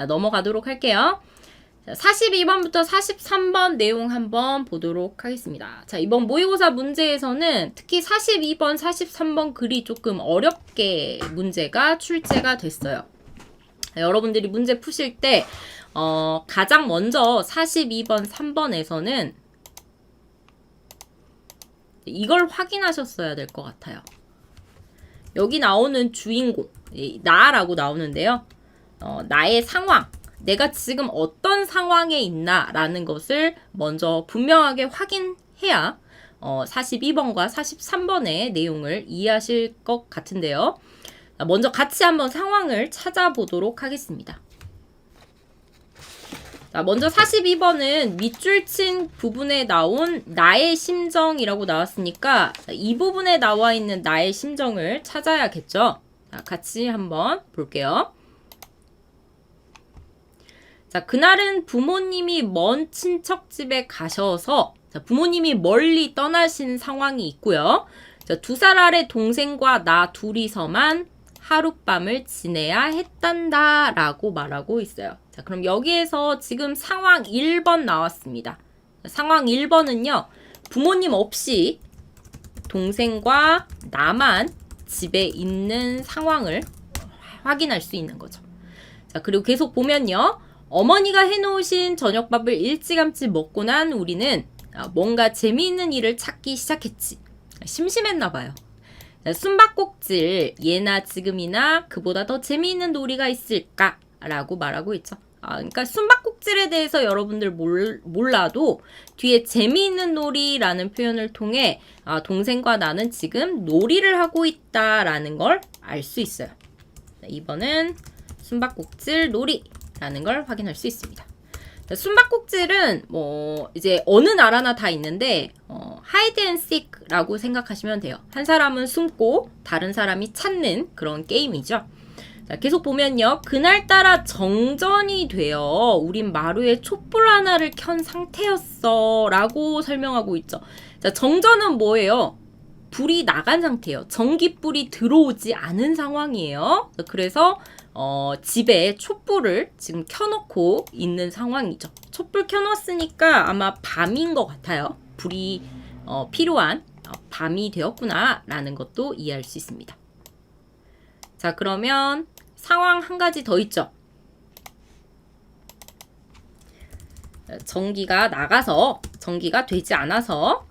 자, 넘어가도록 할게요. 자, 42번부터 43번 내용 한번 보도록 하겠습니다. 자, 이번 모의고사 문제에서는 특히 42번, 43번 글이 조금 어렵게 문제가 출제가 됐어요. 자, 여러분들이 문제 푸실 때 가장 먼저 42번, 3번에서는 이걸 확인하셨어야 될 것 같아요. 여기 나오는 주인공, 나라고 나오는데요. 나의 상황, 내가 지금 어떤 상황에 있나 라는 것을 먼저 분명하게 확인해야 42번과 43번의 내용을 이해하실 것 같은데요. 먼저 같이 한번 상황을 찾아보도록 하겠습니다. 자, 먼저 42번은 밑줄 친 부분에 나온 나의 심정이라고 나왔으니까 이 부분에 나와 있는 나의 심정을 찾아야겠죠. 자, 같이 한번 볼게요. 자, 그날은 부모님이 먼 친척 집에 가셔서 부모님이 멀리 떠나신 상황이 있고요. 자, 2살 아래 동생과 나 둘이서만 하룻밤을 지내야 했단다 라고 말하고 있어요. 자, 그럼 여기에서 지금 상황 1번 나왔습니다. 상황 1번은요. 부모님 없이 동생과 나만 집에 있는 상황을 확인할 수 있는 거죠. 자, 그리고 계속 보면요. 어머니가 해놓으신 저녁밥을 일찌감치 먹고 난 우리는 뭔가 재미있는 일을 찾기 시작했지. 심심했나 봐요. 숨바꼭질, 예나 지금이나 그보다 더 재미있는 놀이가 있을까? 라고 말하고 있죠. 그러니까 숨바꼭질에 대해서 여러분들 몰라도 뒤에 재미있는 놀이라는 표현을 통해 동생과 나는 지금 놀이를 하고 있다라는 걸 알 수 있어요. 2번은 숨바꼭질 놀이라는 걸 확인할 수 있습니다. 숨바꼭질은 이제 어느 나라나 다 있는데 하이드 앤 시크라고 생각하시면 돼요. 한 사람은 숨고 다른 사람이 찾는 그런 게임이죠. 자, 계속 보면요. 그날따라 정전이 되어 우린 마루에 촛불 하나를 켠 상태였어 라고 설명하고 있죠. 자, 정전은 뭐예요? 불이 나간 상태예요. 전기불이 들어오지 않은 상황이에요. 그래서 집에 촛불을 지금 켜놓고 있는 상황이죠. 촛불 켜놓았으니까 아마 밤인 것 같아요. 불이 필요한 밤이 되었구나 라는 것도 이해할 수 있습니다. 자, 그러면 상황 한 가지 더 있죠. 전기가 나가서 전기가 되지 않아서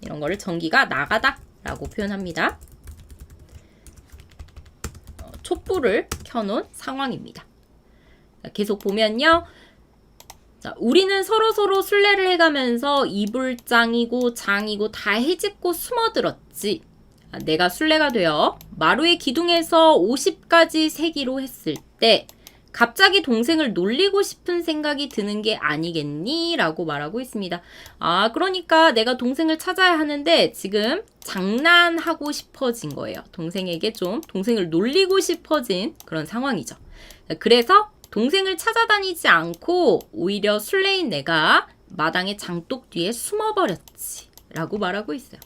이런 거를 전기가 나가다 라고 표현합니다. 촛불을 켜놓은 상황입니다. 자, 계속 보면요. 자, 우리는 서로서로 술래를 해가면서 이불장이고 장이고 다 헤집고 숨어들었지. 내가 술래가 되어 마루의 기둥에서 50가지 세기로 했을 때 갑자기 동생을 놀리고 싶은 생각이 드는 게 아니겠니? 라고 말하고 있습니다. 그러니까 내가 동생을 찾아야 하는데 지금 장난하고 싶어진 거예요. 동생에게 좀 동생을 놀리고 싶어진 그런 상황이죠. 그래서 동생을 찾아다니지 않고 오히려 술래인 내가 마당의 장독 뒤에 숨어버렸지. 라고 말하고 있어요.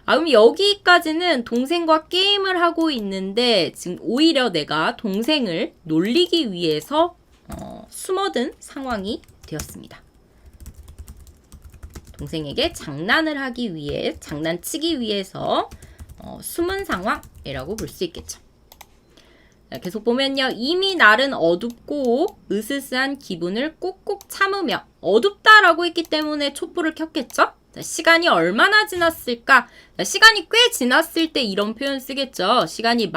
그럼 여기까지는 동생과 게임을 하고 있는데 지금 오히려 내가 동생을 놀리기 위해서 숨어든 상황이 되었습니다. 동생에게 장난을 하기 위해, 장난치기 위해서 숨은 상황이라고 볼 수 있겠죠. 자, 계속 보면요. 이미 날은 어둡고 으스스한 기분을 꾹꾹 참으며 어둡다라고 했기 때문에 촛불을 켰겠죠? 자, 시간이 얼마나 지났을까? 자, 시간이 꽤 지났을 때 이런 표현 쓰겠죠. 시간이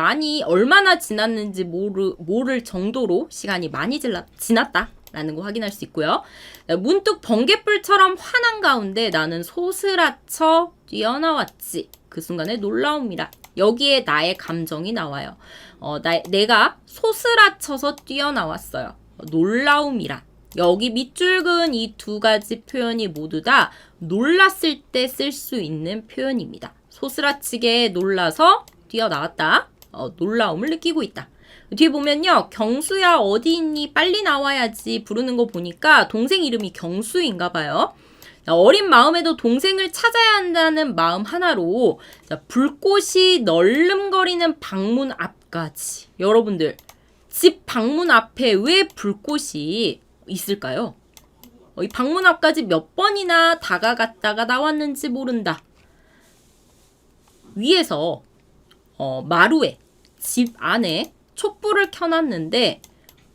얼마나 지났는지 모를 정도로 시간이 많이 지났다라는 거 확인할 수 있고요. 자, 문득 번갯불처럼 환한 가운데 나는 소스라쳐 뛰어나왔지. 그 순간에 놀라움이라. 여기에 나의 감정이 나와요. 내가 소스라쳐서 뛰어나왔어요. 놀라움이라. 여기 밑줄 그은 이 두 가지 표현이 모두 다 놀랐을 때 쓸 수 있는 표현입니다. 소스라치게 놀라서 뛰어나왔다. 놀라움을 느끼고 있다. 뒤에 보면요. 경수야 어디 있니? 빨리 나와야지 부르는 거 보니까 동생 이름이 경수인가 봐요. 어린 마음에도 동생을 찾아야 한다는 마음 하나로 불꽃이 널름거리는 방문 앞까지 여러분들 집 방문 앞에 왜 불꽃이 있을까요? 이 방문 앞까지 몇 번이나 다가갔다가 나왔는지 모른다. 위에서 마루에 집 안에 촛불을 켜놨는데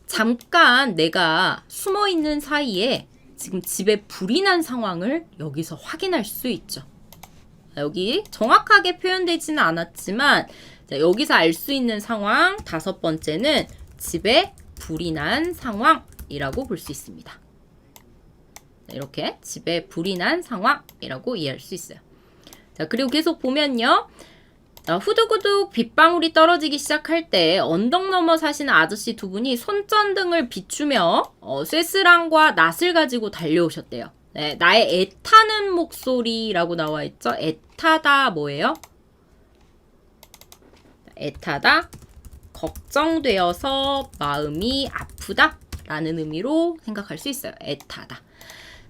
잠깐 내가 숨어있는 사이에 지금 집에 불이 난 상황을 여기서 확인할 수 있죠. 여기 정확하게 표현되지는 않았지만 자, 여기서 알 수 있는 상황 5번째는 집에 불이 난 상황이라고 볼 수 있습니다. 이렇게 집에 불이 난 상황이라고 이해할 수 있어요. 자, 그리고 계속 보면요. 자, 후두구둑 빗방울이 떨어지기 시작할 때 언덕 너머 사시는 아저씨 두 분이 손전등을 비추며 쇠스랑과 낫을 가지고 달려오셨대요. 네, 나의 애타는 목소리라고 나와 있죠. 애타다 뭐예요? 애타다, 걱정되어서 마음이 아프다 라는 의미로 생각할 수 있어요. 애타다.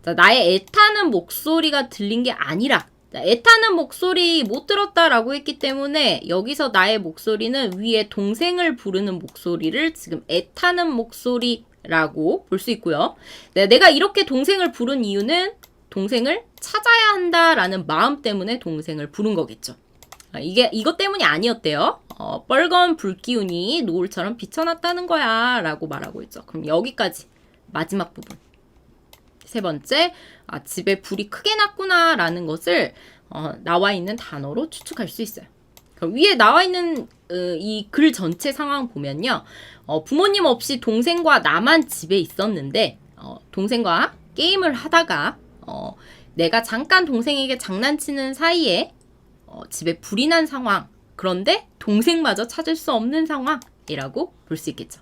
자, 나의 애타는 목소리가 들린 게 아니라 애타는 목소리 못 들었다라고 했기 때문에 여기서 나의 목소리는 위에 동생을 부르는 목소리를 지금 애타는 목소리라고 볼 수 있고요. 내가 이렇게 동생을 부른 이유는 동생을 찾아야 한다라는 마음 때문에 동생을 부른 거겠죠. 이것 때문이 아니었대요. 빨간 불기운이 노을처럼 비춰났다는 거야 라고 말하고 있죠. 그럼 여기까지 마지막 부분. 3번째, 집에 불이 크게 났구나 라는 것을 나와 있는 단어로 추측할 수 있어요. 그럼 위에 나와 있는 이 글 전체 상황 보면요. 부모님 없이 동생과 나만 집에 있었는데 동생과 게임을 하다가 내가 잠깐 동생에게 장난치는 사이에 집에 불이 난 상황. 그런데 동생마저 찾을 수 없는 상황이라고 볼 수 있겠죠.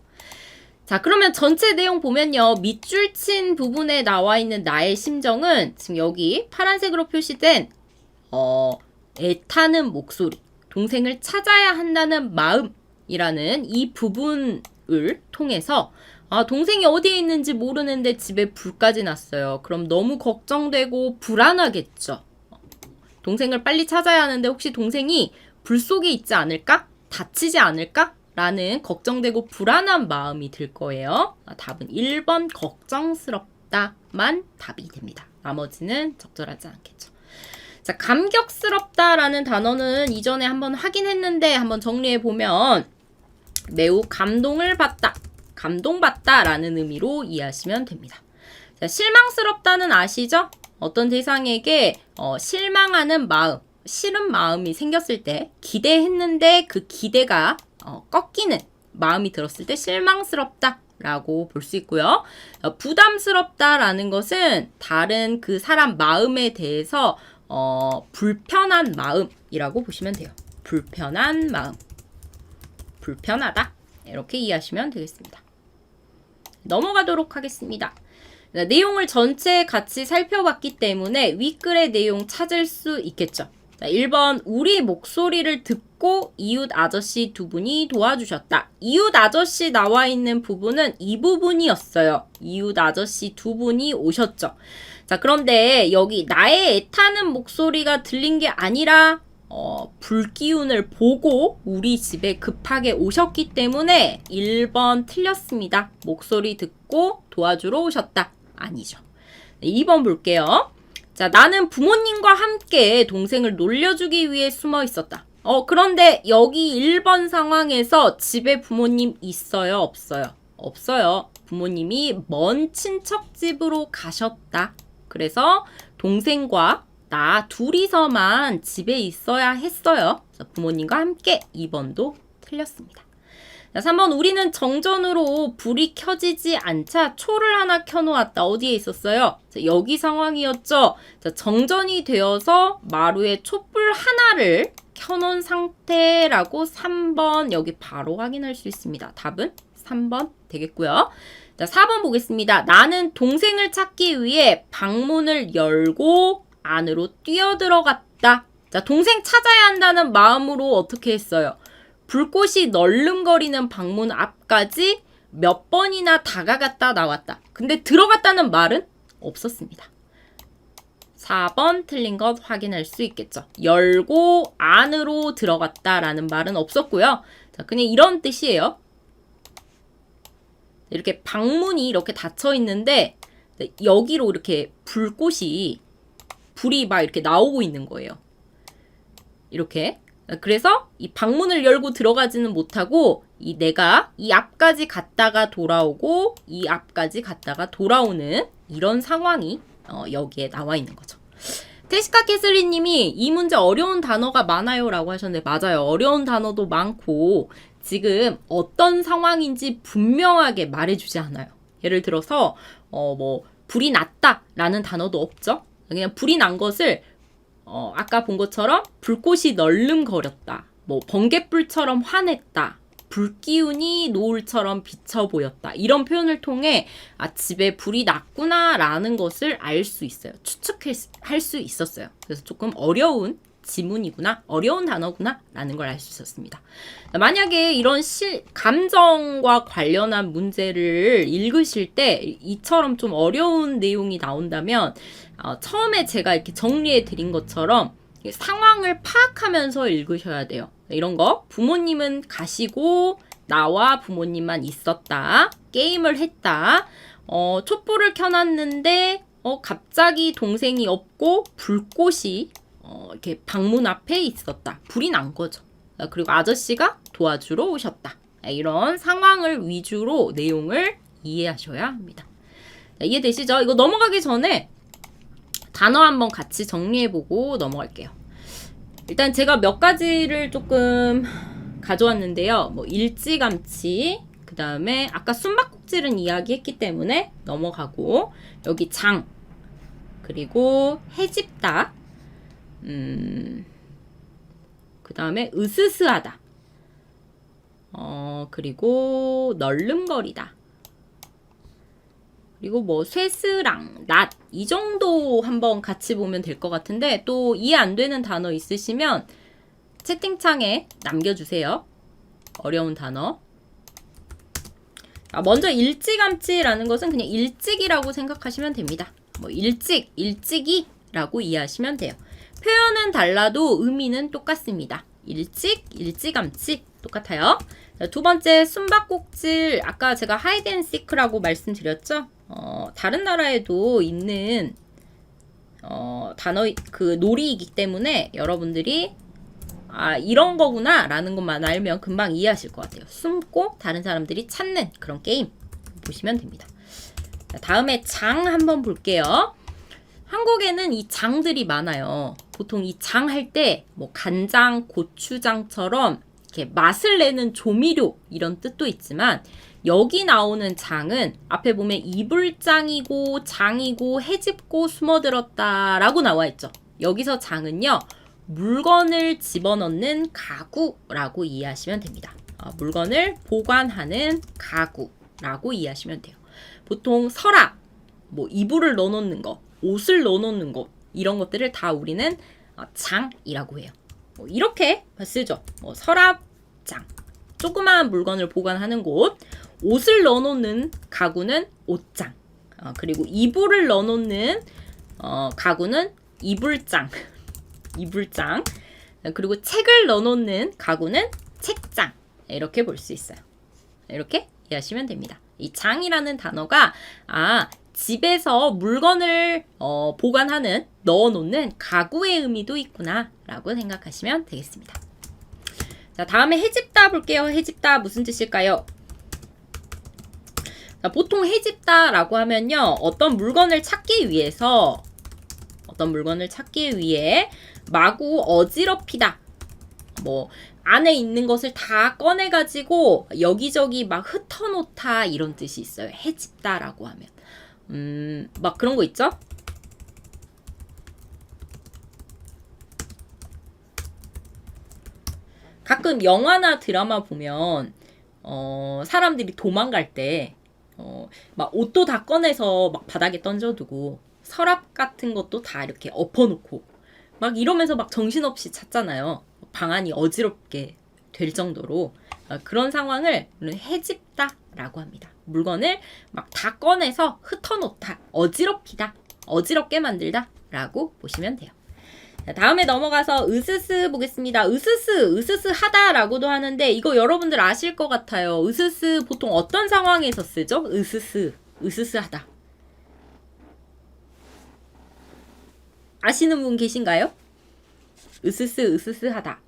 자, 그러면 전체 내용 보면요. 밑줄 친 부분에 나와 있는 나의 심정은 지금 여기 파란색으로 표시된 애타는 목소리, 동생을 찾아야 한다는 마음이라는 이 부분을 통해서 동생이 어디에 있는지 모르는데 집에 불까지 났어요. 그럼 너무 걱정되고 불안하겠죠. 동생을 빨리 찾아야 하는데 혹시 동생이 불 속에 있지 않을까? 다치지 않을까? 라는 걱정되고 불안한 마음이 들 거예요. 답은 1번 걱정스럽다만 답이 됩니다. 나머지는 적절하지 않겠죠. 자, 감격스럽다라는 단어는 이전에 한번 확인했는데 한번 정리해보면 매우 감동을 받다, 감동받다라는 의미로 이해하시면 됩니다. 자, 실망스럽다는 아시죠? 어떤 대상에게 실망하는 마음, 싫은 마음이 생겼을 때 기대했는데 그 기대가 꺾이는 마음이 들었을 때 실망스럽다라고 볼 수 있고요. 부담스럽다라는 것은 다른 그 사람 마음에 대해서 불편한 마음이라고 보시면 돼요. 불편한 마음. 불편하다. 이렇게 이해하시면 되겠습니다. 넘어가도록 하겠습니다. 내용을 전체 같이 살펴봤기 때문에 윗글의 내용 찾을 수 있겠죠. 자, 1번 우리 목소리를 듣고 이웃 아저씨 두 분이 도와주셨다. 이웃 아저씨 나와 있는 부분은 이 부분이었어요. 이웃 아저씨 두 분이 오셨죠. 자, 그런데 여기 나의 애타는 목소리가 들린 게 아니라 불기운을 보고 우리 집에 급하게 오셨기 때문에 1번 틀렸습니다. 목소리 듣고 도와주러 오셨다. 아니죠. 2번 볼게요. 자, 나는 부모님과 함께 동생을 놀려주기 위해 숨어 있었다. 그런데 여기 1번 상황에서 집에 부모님 있어요? 없어요? 없어요. 부모님이 먼 친척 집으로 가셨다. 그래서 동생과 나 둘이서만 집에 있어야 했어요. 그래서 부모님과 함께 2번도 틀렸습니다. 자, 3번 우리는 정전으로 불이 켜지지 않자 초를 하나 켜놓았다. 어디에 있었어요? 자, 여기 상황이었죠. 자, 정전이 되어서 마루에 촛불 하나를 켜놓은 상태라고 3번 여기 바로 확인할 수 있습니다. 답은 3번 되겠고요. 자, 4번 보겠습니다. 나는 동생을 찾기 위해 방문을 열고 안으로 뛰어들어갔다. 자, 동생 찾아야 한다는 마음으로 어떻게 했어요? 불꽃이 널름거리는 방문 앞까지 몇 번이나 다가갔다 나왔다. 근데 들어갔다는 말은 없었습니다. 4번 틀린 것 확인할 수 있겠죠. 열고 안으로 들어갔다라는 말은 없었고요. 자, 그냥 이런 뜻이에요. 이렇게 방문이 이렇게 닫혀 있는데 여기로 이렇게 불이 막 이렇게 나오고 있는 거예요. 이렇게. 그래서 이 방문을 열고 들어가지는 못하고 내가 이 앞까지 갔다가 돌아오고 이 앞까지 갔다가 돌아오는 이런 상황이 여기에 나와 있는 거죠. 테시카 캐슬리 님이 이 문제 어려운 단어가 많아요 라고 하셨는데 맞아요. 어려운 단어도 많고 지금 어떤 상황인지 분명하게 말해주지 않아요. 예를 들어서 뭐 불이 났다 라는 단어도 없죠. 그냥 불이 난 것을 아까 본 것처럼 불꽃이 널름거렸다. 뭐 번갯불처럼 환했다. 불기운이 노을처럼 비쳐 보였다. 이런 표현을 통해 집에 불이 났구나 라는 것을 알 수 있어요. 추측할 수 있었어요. 그래서 조금 어려운 지문이구나, 어려운 단어구나 라는 걸 알 수 있었습니다. 만약에 이런 감정과 관련한 문제를 읽으실 때 이처럼 좀 어려운 내용이 나온다면 처음에 제가 이렇게 정리해 드린 것처럼 상황을 파악하면서 읽으셔야 돼요. 이런 거 부모님은 가시고 나와 부모님만 있었다. 게임을 했다. 촛불을 켜놨는데 갑자기 동생이 없고 불꽃이 이렇게 방문 앞에 있었다. 불이 난 거죠. 그리고 아저씨가 도와주러 오셨다. 이런 상황을 위주로 내용을 이해하셔야 합니다. 이해되시죠? 이거 넘어가기 전에 단어 한번 같이 정리해보고 넘어갈게요. 일단 제가 몇 가지를 조금 가져왔는데요. 뭐 일찌감치, 그 다음에 아까 숨바꼭질은 이야기했기 때문에 넘어가고 여기 장, 그리고 해집다, 그 다음에 으스스하다, 그리고 널름거리다, 그리고 뭐 쇠스랑, 낫, 이 정도 한번 같이 보면 될 것 같은데 또 이해 안 되는 단어 있으시면 채팅창에 남겨주세요. 어려운 단어. 먼저 일찌감치라는 것은 그냥 일찍이라고 생각하시면 됩니다. 뭐 일찍이라고 이해하시면 돼요. 표현은 달라도 의미는 똑같습니다. 일찌감치 똑같아요. 두 번째 숨바꼭질, 아까 제가 하이드앤시크라고 말씀드렸죠? 다른 나라에도 있는 단어, 그 놀이이기 때문에 여러분들이 이런 거구나 라는 것만 알면 금방 이해하실 것 같아요. 숨고 다른 사람들이 찾는 그런 게임 보시면 됩니다. 다음에 장 한번 볼게요. 한국에는 이 장들이 많아요. 보통 이 장 할 때 뭐 간장, 고추장처럼 이렇게 맛을 내는 조미료 이런 뜻도 있지만 여기 나오는 장은 앞에 보면 이불장이고 장이고 해집고 숨어들었다 라고 나와 있죠. 여기서 장은요, 물건을 집어넣는 가구라고 이해하시면 됩니다. 물건을 보관하는 가구라고 이해하시면 돼요. 보통 서랍, 뭐 이불을 넣어놓는 거, 옷을 넣어놓는 것, 이런 것들을 다 우리는 장이라고 해요. 뭐 이렇게 쓰죠. 뭐 서랍장, 조그마한 물건을 보관하는 곳, 옷을 넣어놓는 가구는 옷장, 그리고 이불을 넣어놓는 가구는 이불장, 이불장, 그리고 책을 넣어놓는 가구는 책장, 이렇게 볼 수 있어요. 이렇게 이해하시면 됩니다. 이 장이라는 단어가 집에서 물건을 보관하는, 넣어놓는 가구의 의미도 있구나 라고 생각하시면 되겠습니다. 자, 다음에 해집다 볼게요. 해집다 무슨 뜻일까요? 자, 보통 해집다 라고 하면요, 어떤 물건을 찾기 위해 마구 어지럽히다, 뭐 안에 있는 것을 다 꺼내가지고 여기저기 막 흩어놓다, 이런 뜻이 있어요. 해집다 라고 하면 막 그런 거 있죠? 가끔 영화나 드라마 보면 사람들이 도망갈 때 막 옷도 다 꺼내서 막 바닥에 던져두고 서랍 같은 것도 다 이렇게 엎어놓고 막 이러면서 막 정신없이 찾잖아요. 방안이 어지럽게 될 정도로. 그런 상황을 해집다 라고 합니다. 물건을 막 다 꺼내서 흩어놓다, 어지럽히다, 어지럽게 만들다 라고 보시면 돼요. 자, 다음에 넘어가서 으스스 보겠습니다. 으스스 하다라고도 하는데 이거 여러분들 아실 것 같아요. 으스스 보통 어떤 상황에서 쓰죠? 으스스 하다. 아시는 분 계신가요? 으스스 하다.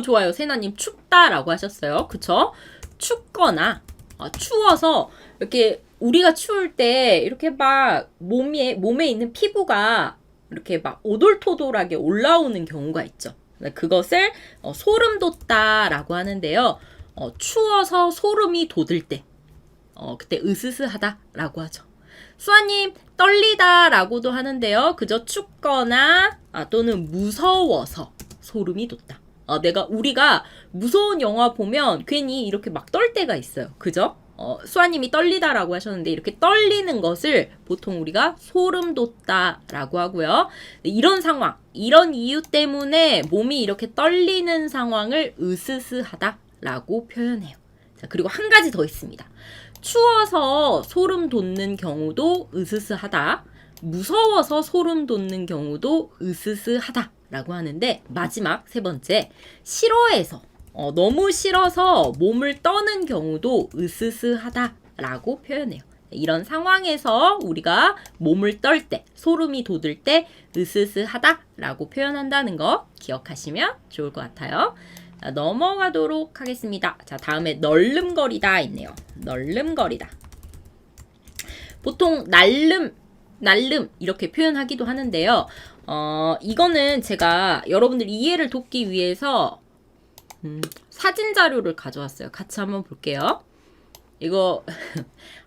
좋아요. 세나님 춥다라고 하셨어요. 그쵸? 춥거나 추워서 이렇게 우리가 추울 때 이렇게 막 몸에 있는 피부가 이렇게 막 오돌토돌하게 올라오는 경우가 있죠. 그것을 소름 돋다라고 하는데요. 추워서 소름이 돋을 때 그때 으스스하다라고 하죠. 수아님 떨리다라고도 하는데요. 그저 춥거나 또는 무서워서 소름이 돋다. 우리가 무서운 영화 보면 괜히 이렇게 막 떨 때가 있어요. 그죠? 수아님이 떨리다라고 하셨는데 이렇게 떨리는 것을 보통 우리가 소름 돋다라고 하고요. 이런 상황, 이런 이유 때문에 몸이 이렇게 떨리는 상황을 으스스하다라고 표현해요. 자, 그리고 한 가지 더 있습니다. 추워서 소름 돋는 경우도 으스스하다. 무서워서 소름 돋는 경우도 으스스하다라고 하는데 마지막 세 번째, 싫어해서 너무 싫어서 몸을 떠는 경우도 으스스하다라고 표현해요. 이런 상황에서 우리가 몸을 떨 때, 소름이 돋을 때 으스스하다라고 표현한다는 거 기억하시면 좋을 것 같아요. 자, 넘어가도록 하겠습니다. 자, 다음에 널름거리다 있네요. 널름거리다. 보통 날름 이렇게 표현하기도 하는데요. 이거는 제가 여러분들 이해를 돕기 위해서 사진 자료를 가져왔어요. 같이 한번 볼게요. 이거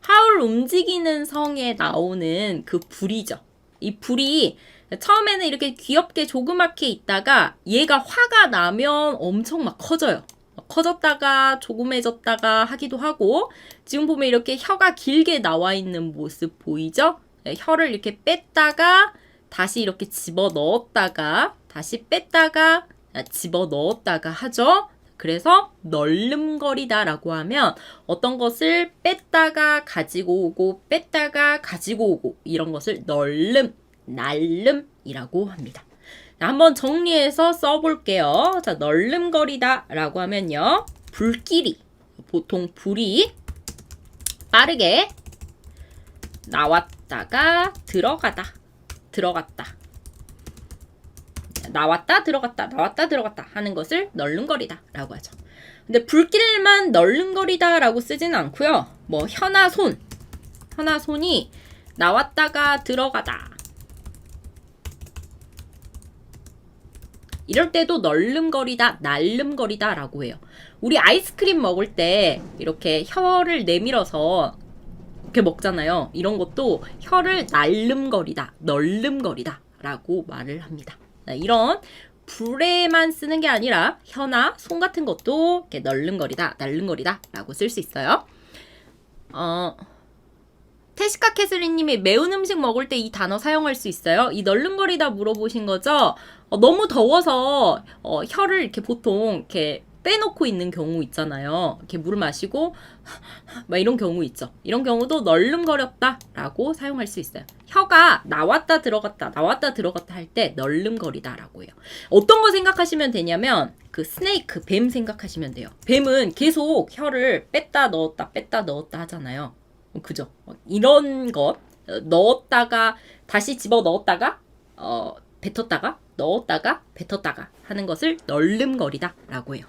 하울 움직이는 성에 나오는 그 불이죠. 이 불이 처음에는 이렇게 귀엽게 조그맣게 있다가 얘가 화가 나면 엄청 막 커져요. 커졌다가 조그매졌다가 하기도 하고 지금 보면 이렇게 혀가 길게 나와 있는 모습 보이죠? 혀를 이렇게 뺐다가 다시 이렇게 집어 넣었다가 다시 뺐다가 집어 넣었다가 하죠. 그래서 널름거리다라고 하면 어떤 것을 뺐다가 가지고 오고 뺐다가 가지고 오고 이런 것을 날름이라고 합니다. 자, 한번 정리해서 써볼게요. 자, 널름거리다라고 하면요. 불길이, 보통 불이 빠르게 나왔다가 들어갔다. 나왔다 들어갔다 하는 것을 널름거리다라고 하죠. 근데 불길만 널름거리다라고 쓰지는 않고요. 뭐 혀나 손이 나왔다가 들어가다 이럴 때도 널름거리다, 날름거리다라고 해요. 우리 아이스크림 먹을 때 이렇게 혀를 내밀어서 이렇게 먹잖아요. 이런 것도 혀를 날름거리다, 널름거리다라고 말을 합니다. 이런 불에만 쓰는 게 아니라 혀나 손 같은 것도 이렇게 널름거리다, 날름거리다라고 쓸 수 있어요. 테시카 캐슬리님이 매운 음식 먹을 때 이 단어 사용할 수 있어요? 이 널름거리다 물어보신 거죠? 너무 더워서 혀를 이렇게 보통 이렇게 빼놓고 있는 경우 있잖아요. 이렇게 물을 마시고 막 이런 경우 있죠. 이런 경우도 널름거렸다라고 사용할 수 있어요. 혀가 나왔다 들어갔다 할 때 널름거리다라고 해요. 어떤 거 생각하시면 되냐면 그 스네이크, 뱀 생각하시면 돼요. 뱀은 계속 혀를 뺐다 넣었다 하잖아요. 그죠? 이런 것 넣었다가 다시 집어 넣었다가 뱉었다가 넣었다가 뱉었다가 하는 것을 널름거리다라고 해요.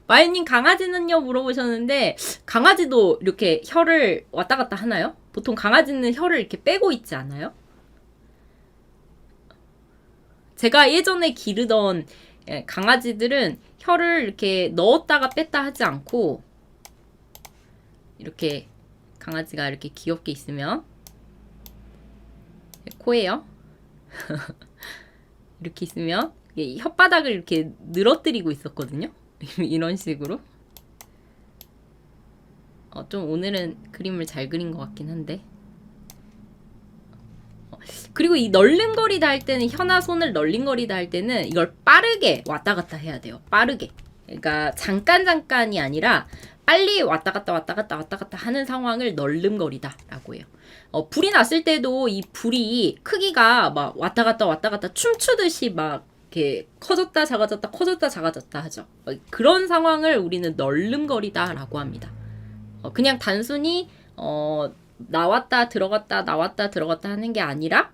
마유님 강아지는요 물어보셨는데 강아지도 이렇게 혀를 왔다 갔다 하나요? 보통 강아지는 혀를 이렇게 빼고 있지 않아요? 제가 예전에 기르던 강아지들은 혀를 이렇게 넣었다가 뺐다 하지 않고 이렇게 강아지가 이렇게 귀엽게 있으면 코에요. 이렇게 있으면 혓바닥을 이렇게 늘어뜨리고 있었거든요. 이런 식으로. 좀 오늘은 그림을 잘 그린 것 같긴 한데. 그리고 이 널름거리다 할 때는 혀나 손을 널름거리다 할 때는 이걸 빠르게 왔다 갔다 해야 돼요. 빠르게. 그러니까 잠깐이 아니라 빨리 왔다 갔다 하는 상황을 널름거리다라고 해요. 불이 났을 때도 이 불이 크기가 막 왔다 갔다 춤추듯이 막 이렇게 커졌다 작아졌다 하죠. 그런 상황을 우리는 널름거리다라고 합니다. 그냥 단순히 나왔다 들어갔다 하는 게 아니라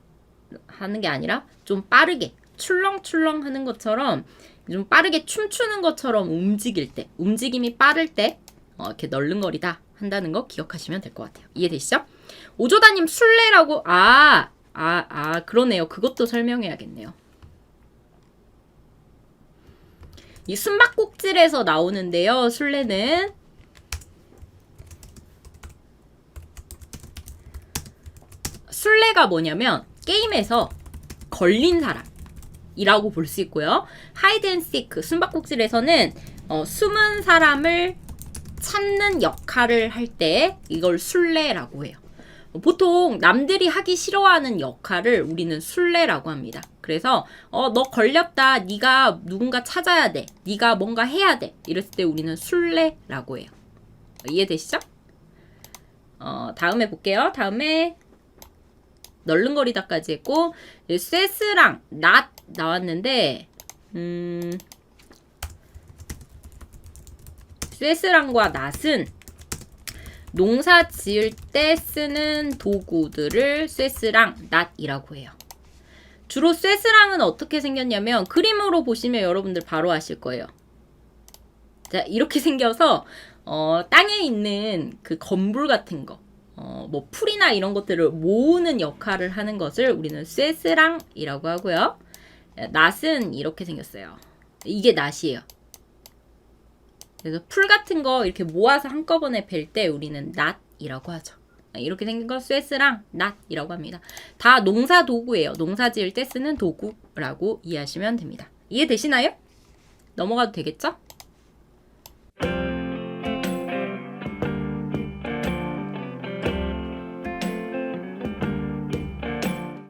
좀 빠르게 출렁출렁 하는 것처럼 좀 빠르게 춤추는 것처럼 움직일 때, 움직임이 빠를 때 이렇게 널른거리다 한다는 거 기억하시면 될 것 같아요. 이해되시죠? 오조다님 술래라고 그러네요. 그것도 설명해야겠네요. 이 숨바꼭질에서 나오는데요. 술래는 술래가 뭐냐면 게임에서 걸린 사람이라고 볼 수 있고요. 하이드앤시크 숨바꼭질에서는 숨은 사람을 찾는 역할을 할 때 이걸 술래라고 해요. 보통 남들이 하기 싫어하는 역할을 우리는 술래라고 합니다. 그래서 너 걸렸다. 네가 누군가 찾아야 돼. 네가 뭔가 해야 돼. 이랬을 때 우리는 술래라고 해요. 이해되시죠? 다음에 볼게요. 다음에 널른거리다까지 했고 쇠스랑 낫 나왔는데 쇠스랑과 낫은 농사 지을 때 쓰는 도구들을 쇠스랑, 낫이라고 해요. 주로 쇠스랑은 어떻게 생겼냐면 그림으로 보시면 여러분들 바로 아실 거예요. 자, 이렇게 생겨서 땅에 있는 그 건불 같은 거, 뭐 풀이나 이런 것들을 모으는 역할을 하는 것을 우리는 쇠스랑이라고 하고요. 낫은 이렇게 생겼어요. 이게 낫이에요. 그래서 풀 같은 거 이렇게 모아서 한꺼번에 벨 때 우리는 낫이라고 하죠. 이렇게 생긴 거 쇠스랑, 낫이라고 합니다. 다 농사 도구예요. 농사 지을 때 쓰는 도구라고 이해하시면 됩니다. 이해되시나요? 넘어가도 되겠죠?